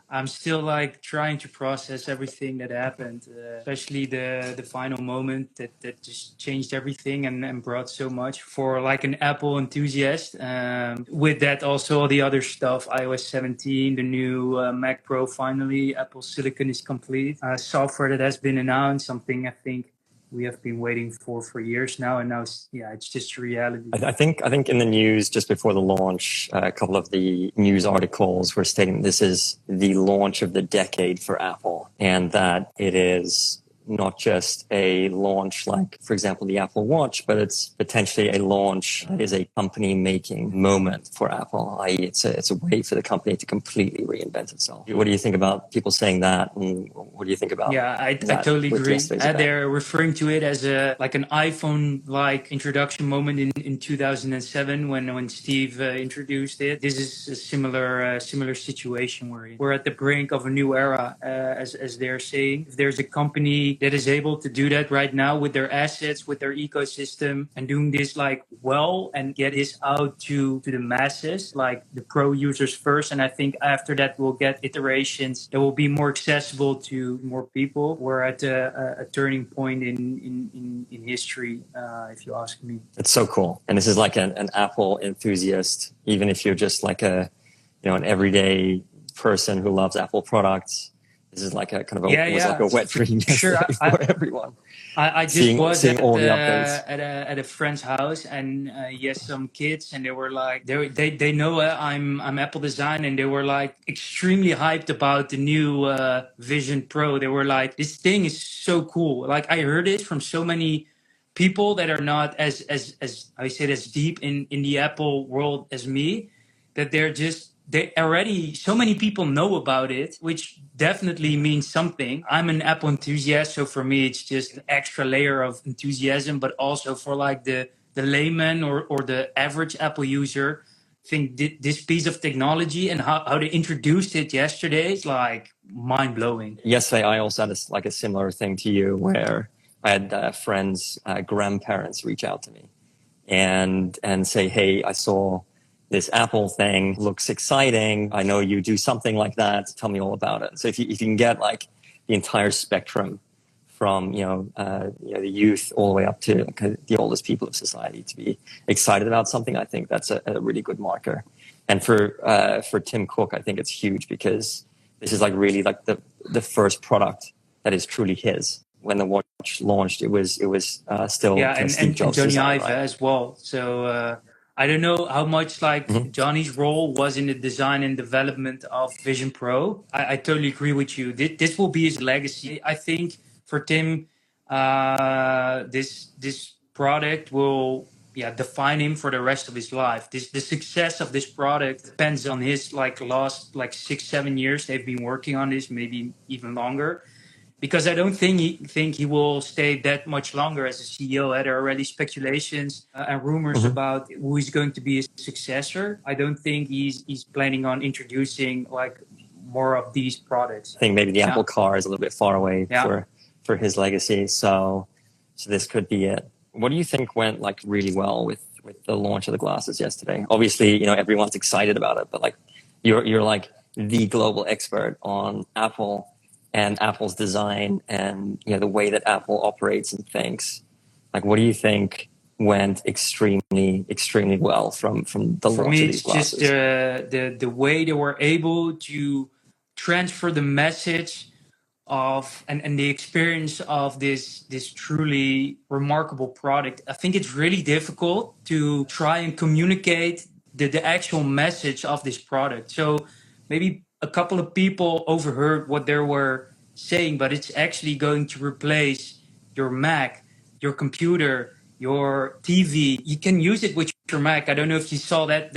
I'm still like trying to process everything that happened, especially the final moment that just changed everything and brought so much for like an Apple enthusiast. With that, also all the other stuff, iOS 17, the new Mac Pro, finally, Apple Silicon is complete. Software that has been announced, something I think we have been waiting for years now, and now it's just a reality. I think in the news just before the launch, a couple of the news articles were stating this is the launch of the decade for Apple, and that it is not just a launch like, for example, the Apple Watch, but it's potentially a launch that is a company-making moment for Apple, i.e. it's a way for the company to completely reinvent itself. What do you think about people saying that, and what do you think about I totally agree. They're referring to it as an iPhone-like introduction moment in 2007 when Steve introduced it. This is a similar situation where we're at the brink of a new era, as they're saying. If there's a company that is able to do that right now with their assets, with their ecosystem, and doing this like well and get this out to the masses, like the pro users first, and I think after that we'll get iterations that will be more accessible to more people. We're at a turning point in history, if you ask me. It's so cool. And this is like an Apple enthusiast, even if you're just like an everyday person who loves Apple products. This is like a kind of like a wet dream for everyone. I just was at a friend's house, and he has some kids, and they were like, they know I'm AppleDsign, and they were like extremely hyped about the new Vision Pro. They were like, this thing is so cool. Like I heard it from so many people that are not as I said as deep in the Apple world as me, that they already, so many people know about it, which definitely means something. I'm an Apple enthusiast, so for me it's just an extra layer of enthusiasm, but also for like the layman or the average Apple user, I think this piece of technology and how they introduced it yesterday is like mind-blowing. Yesterday I also had a similar thing to you, where I had friends, grandparents reach out to me and say, hey, I saw this Apple thing, looks exciting. I know you do something like that. Tell me all about it. So if you can get like the entire spectrum from the youth all the way up to the oldest people of society to be excited about something, I think that's a really good marker. And for Tim Cook, I think it's huge, because this is like really like the first product that is truly his. When the watch launched, it was still Steve Jobs' Johnny design, Ive as well. So I don't know how much Johnny's role was in the design and development of Vision Pro. I totally agree with you. This will be his legacy. I think for Tim, this product will define him for the rest of his life. The success of this product depends on his last 6-7 years they've been working on this, maybe even longer. Because I don't think he will stay that much longer as a CEO. There are already speculations and rumors about who is going to be his successor. I don't think he's planning on introducing more of these products. I think maybe the Apple car is a little bit far away for his legacy. So this could be it. What do you think went really well with the launch of the glasses yesterday? Obviously, everyone's excited about it, but you're like the global expert on Apple and Apple's design and the way that Apple operates and thinks. What do you think went extremely well from the launch of these glasses? For me, it's just the way they were able to transfer the message of and the experience of this truly remarkable product. I think it's really difficult to try and communicate the actual message of this product. So maybe a couple of people overheard what they were saying, but it's actually going to replace your Mac, your computer, your TV. You can use it with your Mac. I don't know if you saw that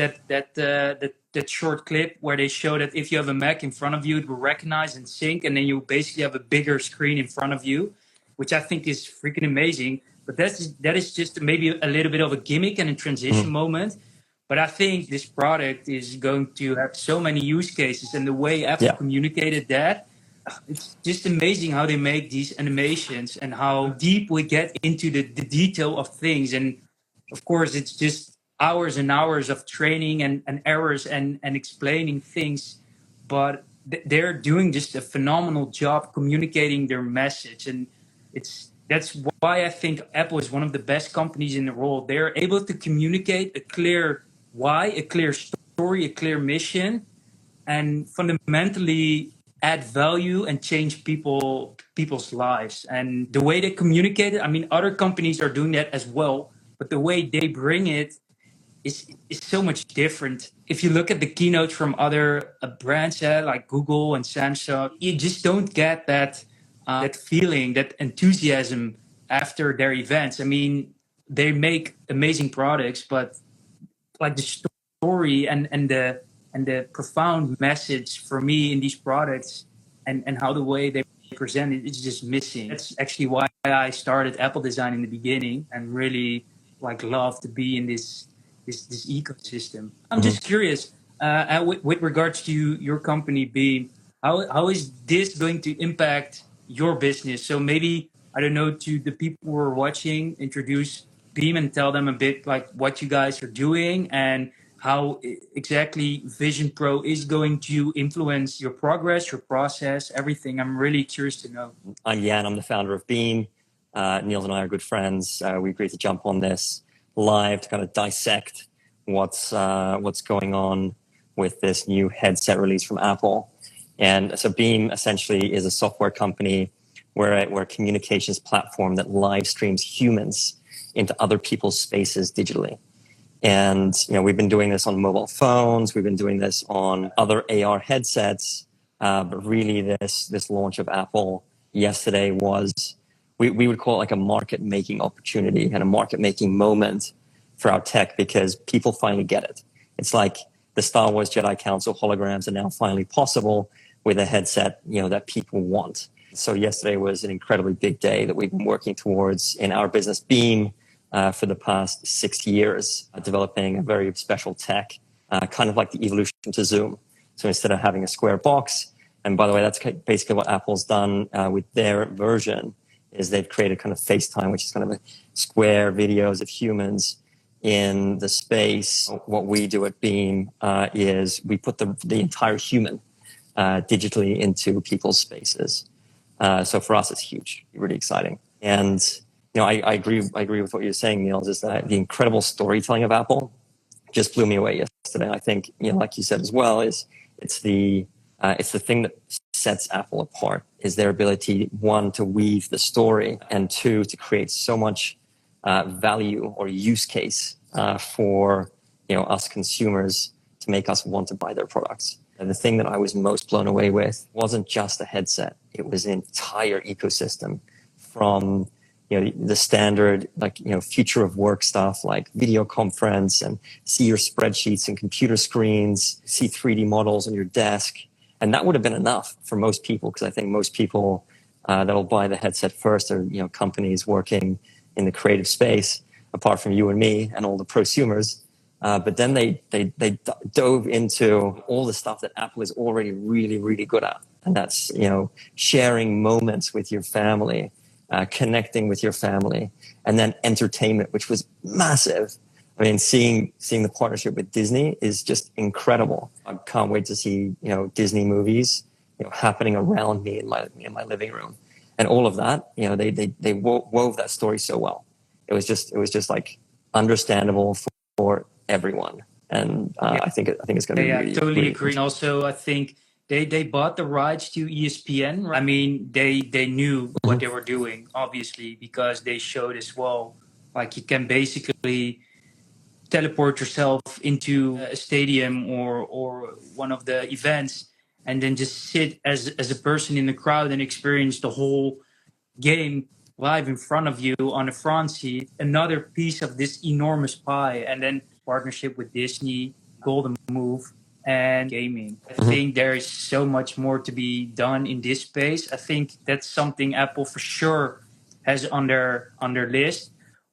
short clip where they show that if you have a Mac in front of you, it will recognize and sync, and then you basically have a bigger screen in front of you, which I think is freaking amazing. But that is just maybe a little bit of a gimmick and a transition moment. But I think this product is going to have so many use cases, and the way Apple communicated that, it's just amazing how they make these animations and how deep we get into the detail of things. And of course, it's just hours and hours of training and errors and explaining things. But they're doing just a phenomenal job communicating their message, and that's why I think Apple is one of the best companies in the world. They're able to communicate a clear why, a clear story, a clear mission, and fundamentally add value and change people's lives. And the way they communicate it, I mean, other companies are doing that as well, but the way they bring it is so much different. If you look at the keynotes from other brands, like Google and Samsung, you just don't get that feeling, that enthusiasm after their events. I mean, they make amazing products, but like the story and the profound message for me in these products, and how the way they present it is just missing. That's actually why I started AppleDsign in the beginning, and really like love to be in this ecosystem. I'm just curious, with regards to your company being, how is this going to impact your business? So maybe, I don't know, to the people who are watching, introduce Beam and tell them a bit like what you guys are doing, and how exactly Vision Pro is going to influence your progress, your process, everything. I'm really curious to know. I'm Jan. I'm the founder of Beam. Niels and I are good friends. We agreed to jump on this live to kind of dissect what's going on with this new headset release from Apple. And so Beam essentially is a software company. We're a communications platform that live streams humans into other people's spaces digitally. And we've been doing this on mobile phones. We've been doing this on other AR headsets. But really, this launch of Apple yesterday was, we would call it like a market making opportunity and a market making moment for our tech, because people finally get it. It's like the Star Wars Jedi Council holograms are now finally possible with a headset that people want. So yesterday was an incredibly big day that we've been working towards in our business, Beam, for the past 6 years, developing a very special tech, kind of like the evolution to Zoom. So instead of having a square box, and by the way, that's basically what Apple's done with their version, is they've created kind of FaceTime, which is kind of a square videos of humans in the space. What we do at Beam is we put the entire human digitally into people's spaces. So for us, it's huge, really exciting. And I agree with what you're saying, Niels, is that the incredible storytelling of Apple just blew me away yesterday. I think, like you said as well, it's the thing that sets Apple apart, is their ability, one, to weave the story, and two, to create so much value or use case for us consumers to make us want to buy their products. And the thing that I was most blown away with wasn't just a headset; it was an entire ecosystem, from the standard future of work stuff like video conference, and see your spreadsheets and computer screens, see 3D models on your desk. And that would have been enough for most people, because I think most people that'll buy the headset first are companies working in the creative space, apart from you and me and all the prosumers. But then they dove into all the stuff that Apple is already really, really good at. And that's, sharing moments with your family, connecting with your family, and then entertainment, which was massive. I mean, seeing the partnership with Disney is just incredible. I can't wait to see, Disney movies, happening around me in my living room, and all of that. They wove that story so well. It was just like understandable for everyone, and I think it's going to be really, Totally really agree. And also, I think they bought the rights to ESPN. Right? I mean, they knew what they were doing, obviously, because they showed as well, like you can basically teleport yourself into a stadium or one of the events, and then just sit as a person in the crowd and experience the whole game live in front of you on a front seat. Another piece of this enormous pie, and then partnership with Disney, golden move, and gaming. I think there is so much more to be done in this space. I think that's something Apple for sure has on their list,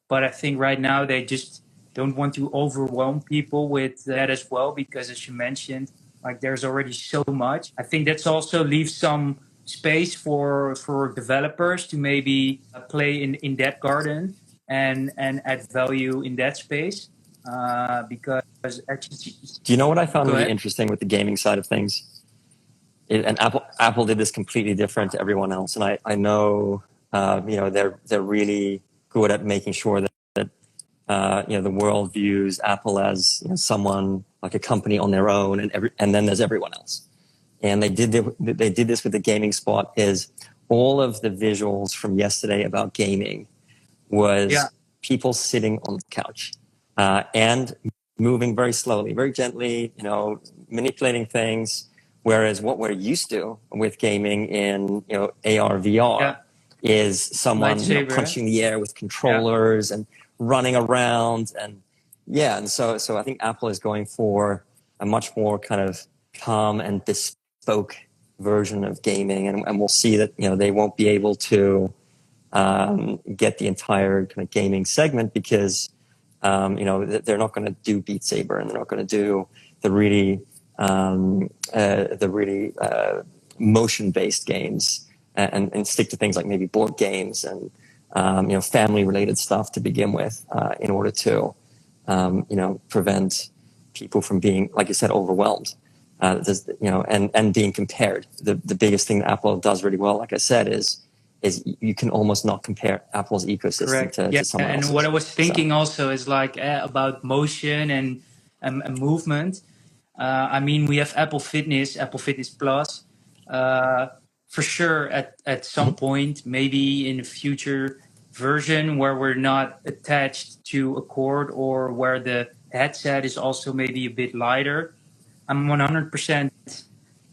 but I think right now they just don't want to overwhelm people with that as well, because as you mentioned, like there's already so much. I think that's also leaves some space for developers to maybe play in that garden, and add value in that space, because actually, Do you know what I found go really ahead. interesting with the gaming side of things? and Apple did this completely different to everyone else. And I know, they're really good at making sure that the world views Apple as someone like a company on their own, and then there's everyone else. And they did this with the gaming spot. Is all of the visuals from yesterday about gaming was people sitting on the couch and moving very slowly, very gently, manipulating things. Whereas what we're used to with gaming in AR VR is someone punching the air with controllers and running around, and so I think Apple is going for a much more kind of calm and bespoke version of gaming, and we'll see that they won't be able to get the entire kind of gaming segment because they're not going to do Beat Saber, and they're not going to do the really motion-based games, and stick to things like maybe board games and family-related stuff to begin with, in order to prevent people from being, like you said, overwhelmed. And being compared. The biggest thing that Apple does really well, like I said, is you can almost not compare Apple's ecosystem to someone else's. And what I was thinking also is like about motion and movement. I mean, we have Apple Fitness, Apple Fitness Plus. For sure, at some point, maybe in a future version where we're not attached to a cord, or where the headset is also maybe a bit lighter. I'm 100%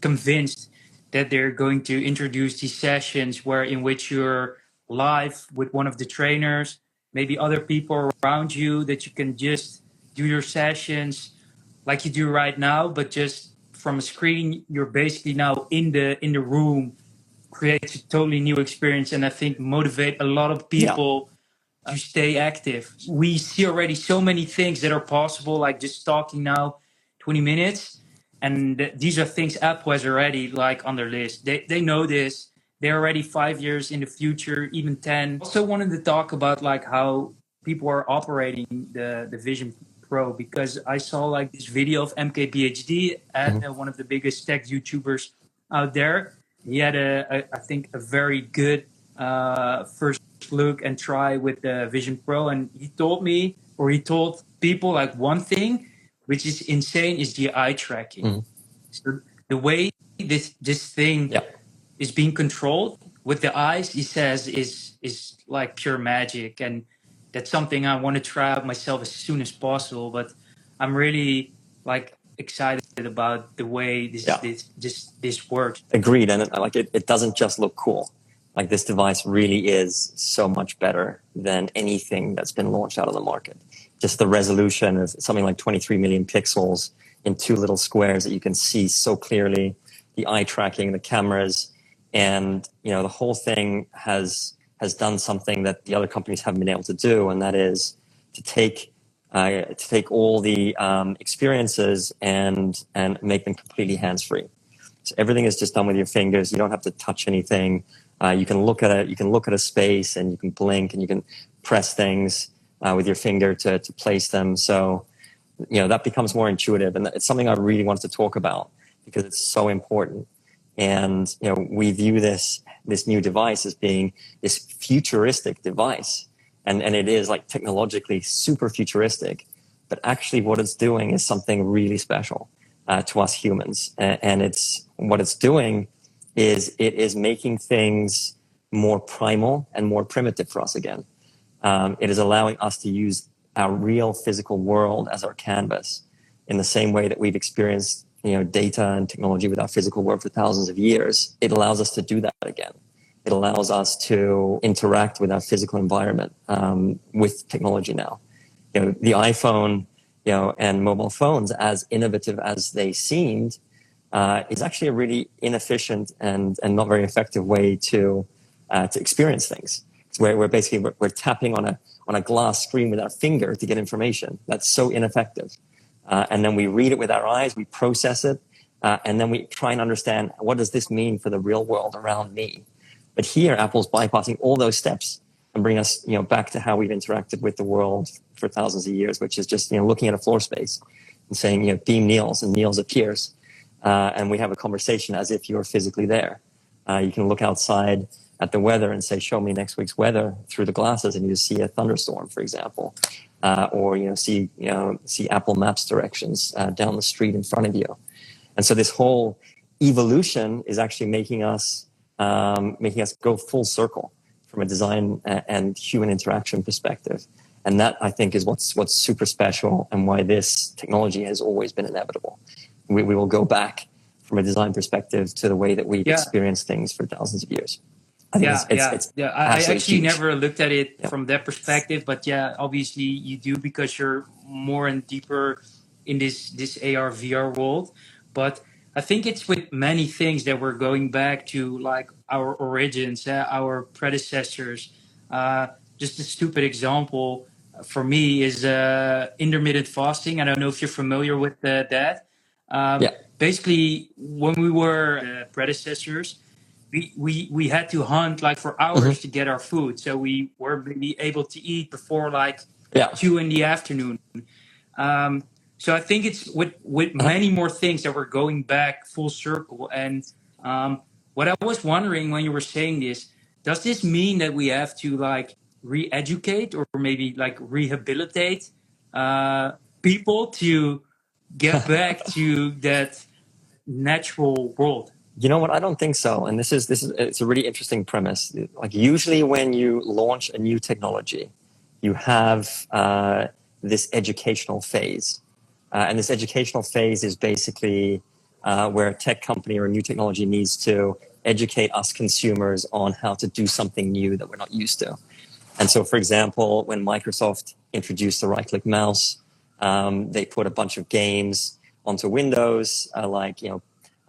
convinced that they're going to introduce these sessions in which you're live with one of the trainers, maybe other people around you, that you can just do your sessions like you do right now, but just from a screen. You're basically now in the room. Creates a totally new experience, and I think motivate a lot of people to stay active. We see already so many things that are possible, like just talking now 20 minutes. And these are things Apple has already like on their list. They know this. They're already 5 years in the future, even 10. Also wanted to talk about like how people are operating the Vision Pro, because I saw like this video of MKBHD at one of the biggest tech YouTubers out there. He had I think a very good first look and try with the Vision Pro, and he told people like one thing which is insane is the eye tracking. So the way this thing is being controlled with the eyes, he says, is like pure magic, and that's something I want to try out myself as soon as possible. But I'm really like excited about the way this works. Agreed, and it doesn't just look cool. Like, this device really is so much better than anything that's been launched out on the market. Just the resolution of something like 23 million pixels in two little squares that you can see so clearly, the eye tracking, the cameras, and the whole thing has done something that the other companies haven't been able to do, and that is to take all the experiences and make them completely hands-free. So everything is just done with your fingers. You don't have to touch anything. You can look at it. You can look at a space, and you can blink, and you can press things with your finger to place them. So that becomes more intuitive, and it's something I really wanted to talk about because it's so important. And we view this new device as being this futuristic device, and it is like technologically super futuristic. But actually, what it's doing is something really special to us humans, and what it's doing is it is making things more primal and more primitive for us again. It is allowing us to use our real physical world as our canvas in the same way that we've experienced data and technology with our physical world for thousands of years. It allows us to do that again. It allows us to interact with our physical environment with technology now. The iPhone, and mobile phones, as innovative as they seemed, is actually a really inefficient and not very effective way to experience things. It's where we're tapping on a glass screen with our finger to get information. That's so ineffective. And then we read it with our eyes, we process it, and then we try and understand, what does this mean for the real world around me? But here, Apple's bypassing all those steps and bring us back to how we've interacted with the world for thousands of years, which is just looking at a floor space and saying, beam Niels, and Niels appears. and we have a conversation as if you're physically there. You can look outside at the weather and say, show me next week's weather through the glasses, and you see a thunderstorm, for example, or see Apple Maps directions down the street in front of you. And so this whole evolution is actually making us go full circle from a design and human interaction perspective. And that, I think, is what's super special and why this technology has always been inevitable. We will go back from a design perspective to the way that we've experienced things for thousands of years. I think it's I actually huge. never looked at it from that perspective, but yeah, obviously you do, because you're more and deeper in this AR VR world. But I think it's with many things that we're going back to, like our origins, our predecessors. Just a stupid example for me is intermittent fasting. I don't know if you're familiar with that. Basically, when we were predecessors, we had to hunt like for hours to get our food, so we were maybe able to eat before like 2 in the afternoon. So I think it's with many more things that we're going back full circle. And what I was wondering when you were saying this, does this mean that we have to like re-educate or maybe like rehabilitate people to get back to that natural world? You know what? I don't think so. And this is it's a really interesting premise. Like usually when you launch a new technology, you have this educational phase. And this educational phase is basically where a tech company or a new technology needs to educate us consumers on how to do something new that we're not used to. And so, for example, when Microsoft introduced the right-click mouse, they put a bunch of games onto Windows, like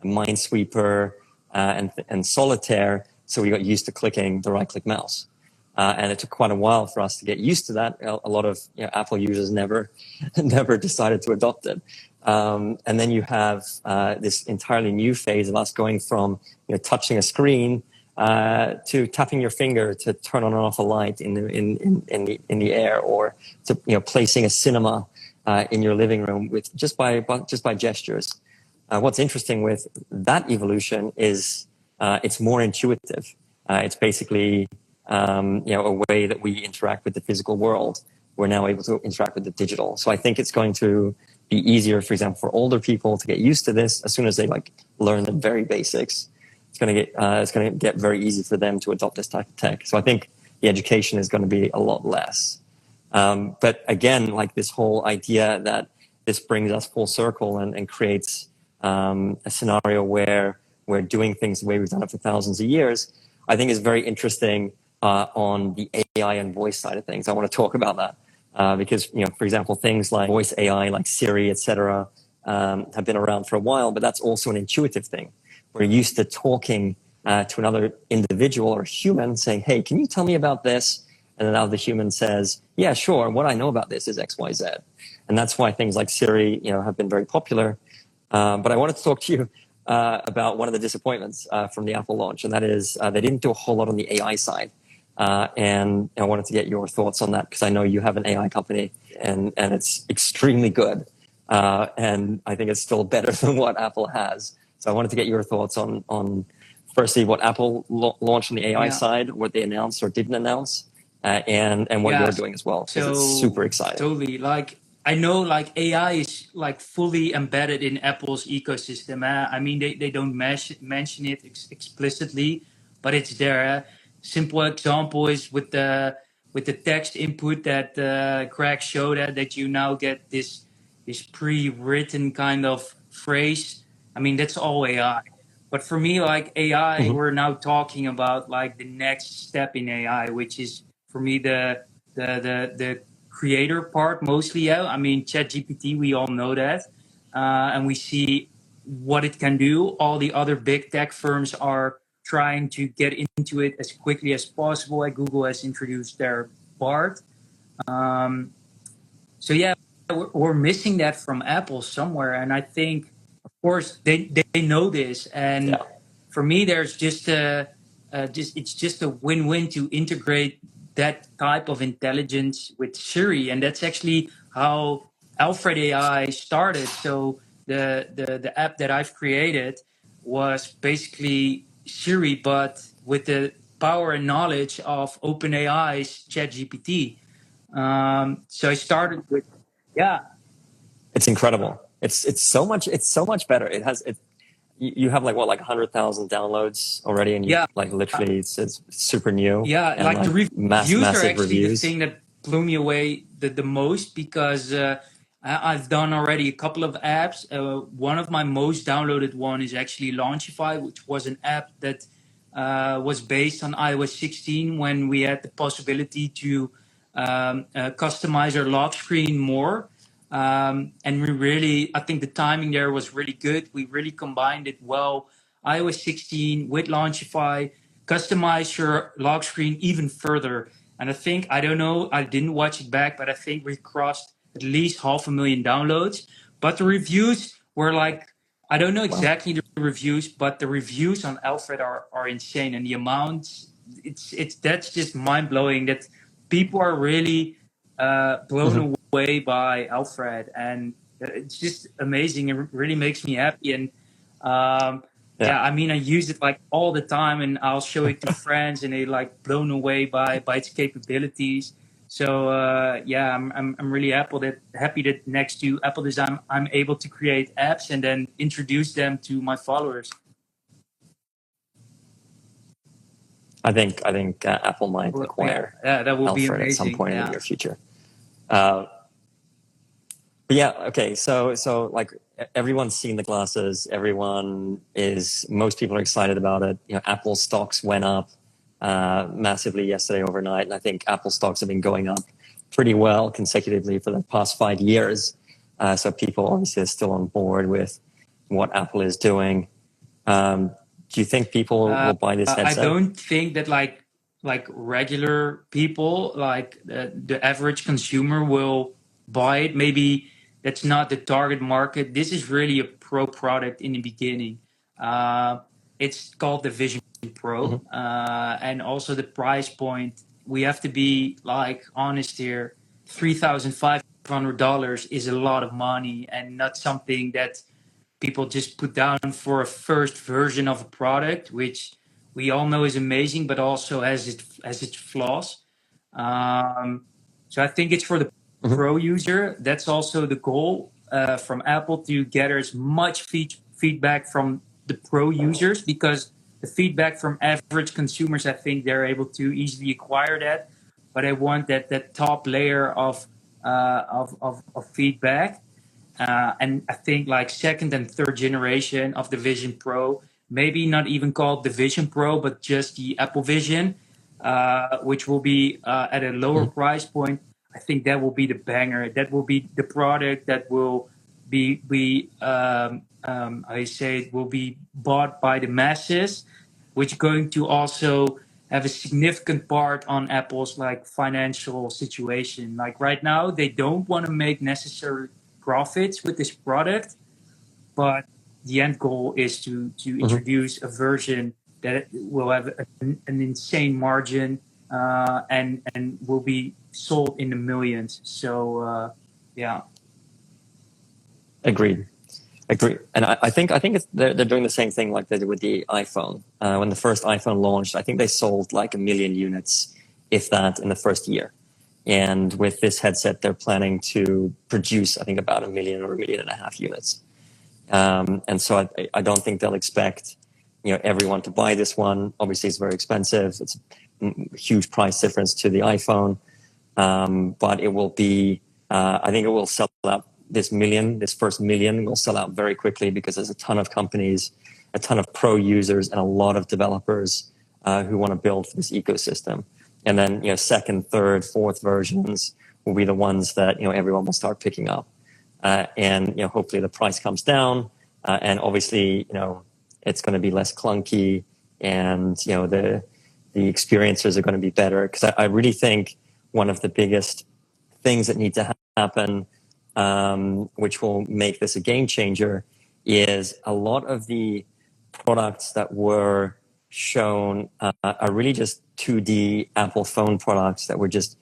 Minesweeper and Solitaire. So we got used to clicking the right-click mouse. And it took quite a while for us to get used to that. A lot of Apple users never decided to adopt it. And then you have this entirely new phase of us going from touching a screen to tapping your finger to turn on and off a light in the air, or to placing a cinema in your living room with just by gestures. What's interesting with that evolution is it's more intuitive. It's basically a way that we interact with the physical world. We're now able to interact with the digital. So I think it's going to be easier, for example, for older people to get used to this. As soon as they learn the very basics, it's going to get very easy for them to adopt this type of tech. So I think the education is going to be a lot less. But again, like this whole idea that this brings us full circle and creates a scenario where we're doing things the way we've done it for thousands of years, I think is very interesting on the AI and voice side of things. I want to talk about that because, for example, things like voice AI, like Siri, etc., have been around for a while, but that's also an intuitive thing. We're used to talking to another individual or human saying, hey, can you tell me about this? And then now the human says, yeah, sure. What I know about this is X, Y, Z. And that's why things like Siri, have been very popular. But I wanted to talk to you about one of the disappointments from the Apple launch, and that is they didn't do a whole lot on the AI side. And I wanted to get your thoughts on that because I know you have an AI company and it's extremely good. And I think it's still better than what Apple has. So I wanted to get your thoughts on firstly, what Apple launched on the AI side, what they announced or didn't announce, and what you're doing as well, because it's super exciting. Totally. Like, I know like AI is like fully embedded in Apple's ecosystem. I mean, they don't mention it explicitly, but it's there. Simple example is with the text input that Craig showed that you now get this pre-written kind of phrase. I mean, that's all AI. But for me, like AI, we're now talking about like the next step in AI, which is for me the creator part mostly. Yeah, I mean ChatGPT, we all know that, and we see what it can do. All the other big tech firms are trying to get into it as quickly as possible. Like Google has introduced their Bard. So yeah, we're missing that from Apple somewhere, and I think, of course, they know this. And for me, there's it's just a win-win to integrate that type of intelligence with Siri, and that's actually how Alfred AI started. So the app that I've created was basically Siri, but with the power and knowledge of OpenAI's ChatGPT. So I started with, yeah, It's incredible. It's so much better. It has it. You have like what, like 100,000 downloads already, and you yeah, like literally it's super new yeah. and Like the like reviews are massive actually the reviews. thing that blew me away the most because I've done already a couple of apps. One of my most downloaded one is actually Launchify, which was an app that was based on iOS 16 when we had the possibility to customize our lock screen more. And we really, I think the timing there was really good. We really combined it well. iOS 16 with Launchify, customize your lock screen even further. And I think, I don't know, I didn't watch it back, but I think we crossed at least 500,000 downloads. But the reviews were like, I don't know Wow. exactly the reviews, but the reviews on Alfred are insane. And the amount, it's that's just mind blowing that people are really Mhm. blown away by Alfred. And it's just amazing. It really makes me happy. And Yeah. yeah, I mean, I use it like all the time, and I'll show it to friends, and they like blown away by its capabilities. So yeah, I'm really happy that next to Apple Design, I'm able to create apps and then introduce them to my followers. I think Apple might Well, yeah, acquire yeah, that will be Alfred at some amazing. point in the Yeah. near future. Uh, but yeah, okay. So like everyone's seen the glasses. Most people are excited about it. You know, Apple stocks went up massively yesterday overnight, and I think Apple stocks have been going up pretty well consecutively for the past 5 years. So people obviously are still on board with what Apple is doing. Do you think people will buy this I headset? don't think that like regular people, like the average consumer, will buy it. Maybe that's not the target market. This is really a pro product in the beginning. Uh, it's called the Vision Mm-hmm. Pro, and also the price point. We have to be like honest here. $3,500 is a lot of money, and not something that people just put down for a first version of a product, which we all know is amazing, but also has its flaws. So I think it's for the Mm-hmm. pro user. That's also the goal from Apple to gather as much feedback from the pro users, because the feedback from average consumers, I think they're able to easily acquire that, but I want that top layer of feedback. And I think like second and third generation of the Vision Pro, maybe not even called the Vision Pro, but just the Apple Vision, which will be at a lower Mm-hmm. price point. I think that will be the banger. That will be the product that will be I say it will be bought by the masses, which is going to also have a significant part on Apple's like financial situation. Like right now, they don't want to make necessary profits with this product, but the end goal is to Mm-hmm. introduce a version that will have an insane margin and will be sold in the millions. So yeah. Agreed. Agree, and I think they're doing the same thing like they did with the iPhone. When the first iPhone launched, I think they sold like 1 million units, if that, in the first year. And with this headset, they're planning to produce, I think, about 1 million or 1.5 million units. And so I don't think they'll expect everyone to buy this one. Obviously, it's very expensive. It's a huge price difference to the iPhone, but it will be. I think it will sell out. This first million will sell out very quickly because there's a ton of companies, a ton of pro users, and a lot of developers who want to build this ecosystem. And then second, third, fourth versions will be the ones that everyone will start picking up, and hopefully the price comes down, and obviously it's going to be less clunky, and the experiences are going to be better, because I really think one of the biggest things that need to happen, which will make this a game changer, is a lot of the products that were shown are really just 2D Apple phone products that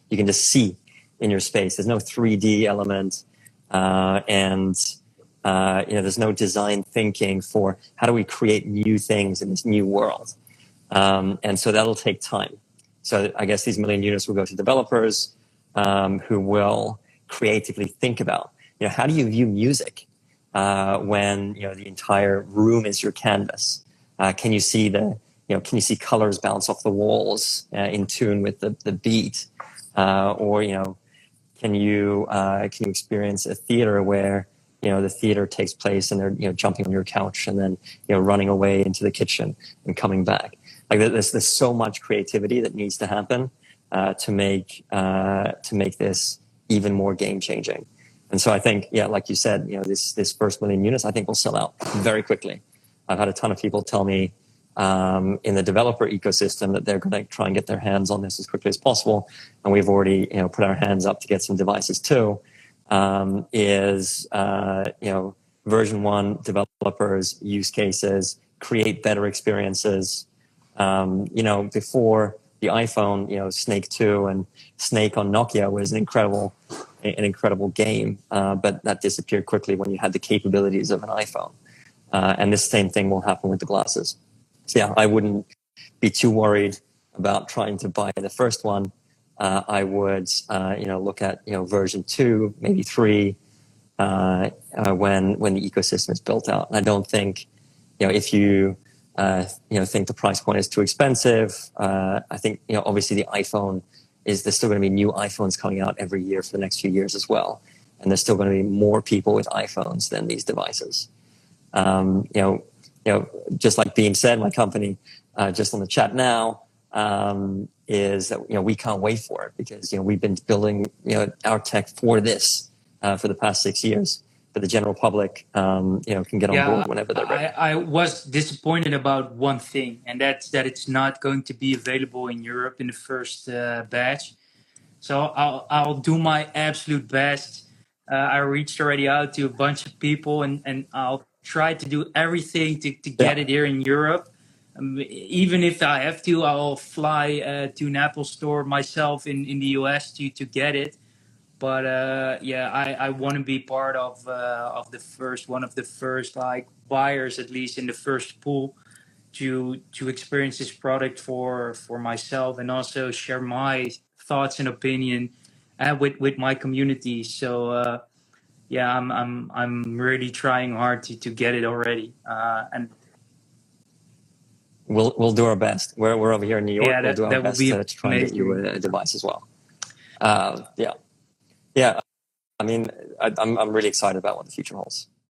you can just see in your space. There's no 3D element, and There's no design thinking for how do we create new things in this new world. And so that'll take time. So I guess these million units will go to developers who will creatively think about, how do you view music when the entire room is your canvas? Can you see can you see colors bounce off the walls in tune with the beat? Or can you experience a theater where the theater takes place and they're jumping on your couch and then running away into the kitchen and coming back? Like there's so much creativity that needs to happen to make this even more game changing. And so I think, like you said, this first million units I think will sell out very quickly. I've had a ton of people tell me in the developer ecosystem that they're going to try and get their hands on this as quickly as possible, and we've already put our hands up to get some devices too. Version 1 developers use cases, create better experiences. Before the iPhone, Snake 2 and Snake on Nokia was an incredible game, but that disappeared quickly when you had the capabilities of an iPhone. And this same thing will happen with the glasses. So I wouldn't be too worried about trying to buy the first one. I would, look at, version 2, maybe 3, when the ecosystem is built out. And I don't think, if you, think the price point is too expensive. I think, obviously the iPhone there's still going to be new iPhones coming out every year for the next few years as well. And there's still going to be more people with iPhones than these devices. Just like Beam said, my company, just on the chat now, is that, we can't wait for it because, we've been building, our tech for this, for the past 6 years. But the general public, can get on board whenever they're ready. I was disappointed about one thing, and that's that it's not going to be available in Europe in the first batch. So I'll do my absolute best. I reached already out to a bunch of people, and I'll try to do everything to get it here in Europe. Even if I have to, I'll fly to an Apple store myself in the US to get it. But I want to be part of the first one of the first like buyers, at least in the first pool, to experience this product for myself and also share my thoughts and opinion with my community. So I'm really trying hard to get it already. And we'll do our best. We're over here in New York. We'll do our that best would be to try and get you a device as well. Yeah. I mean, I'm really excited about what the future holds.